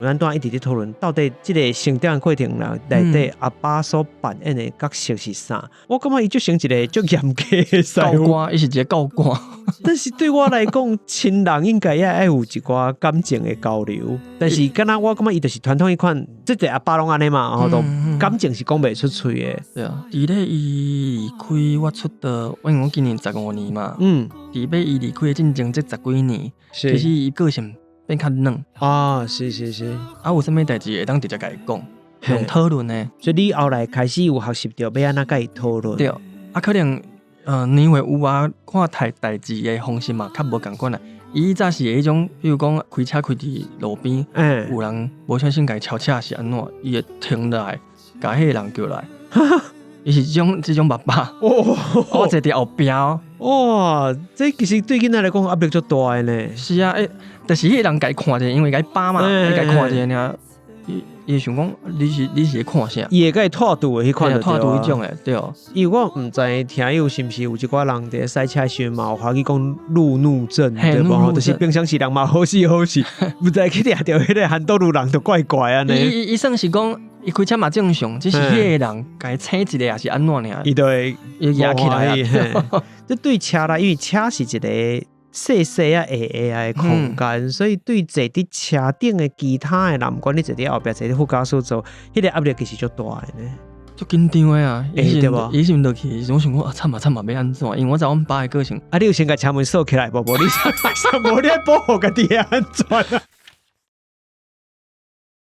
咱当一直在讨论，到底这个成长的过程内底阿爸所扮演的角色是啥？我感觉伊就像一个足严格的教官，伊是一个教官。但是对我来讲，亲人应该也爱有一寡感情的交流。但是，敢若我感觉伊就是传统迄款，即个阿爸拢安尼嘛，然后都感情是讲袂出嘴的。对啊，伊咧伊离开我出道，因为我今年15年嘛。伫要伊离开的进前这10几年，其实伊个性变较软啊，是是是。啊，有啥物代志会当直接甲伊讲，用讨论的。所以你后来开始有学习到要安怎甲伊讨论。对，啊，可能年岁有啊，看代志的方式嘛，较无共款啦。伊早是迄种，比如讲开车开伫路边，有人无小心甲伊超车是安怎，伊会停落来，甲迄个人叫来。伊是这种爸爸。我坐伫后边。哇，这其实对囡仔来讲压力足大的呢。是啊，就是迄个人甲伊看者，因为甲伊爸嘛，伊甲伊看者尔。伊想讲你是看啥？伊会甲伊拖度的迄款，拖度迄种诶，对哦。因为我毋知听友是毋是有一寡人伫赛车时嘛，有发去讲路怒症，对无？就是平常时人嘛好死好死，毋知去掠着迄个韩多路人就怪怪安尼。伊算是讲，伊开车嘛正常，只是迄个人甲伊醒一个也是安怎尔？伊就会压起来啊！这对车啦，因为车是一个细细啊下的空间，所以对坐伫车顶的其他的人，不管你坐伫后壁坐伫副驾驶座，迄个压力其实足大的呢。足紧张的啊！对无？伊先落去，我想讲啊，惨嘛要安怎？因为我知阮爸的个性。啊，你有先甲车门锁起来无？无你无你爱保护家己的安全啊！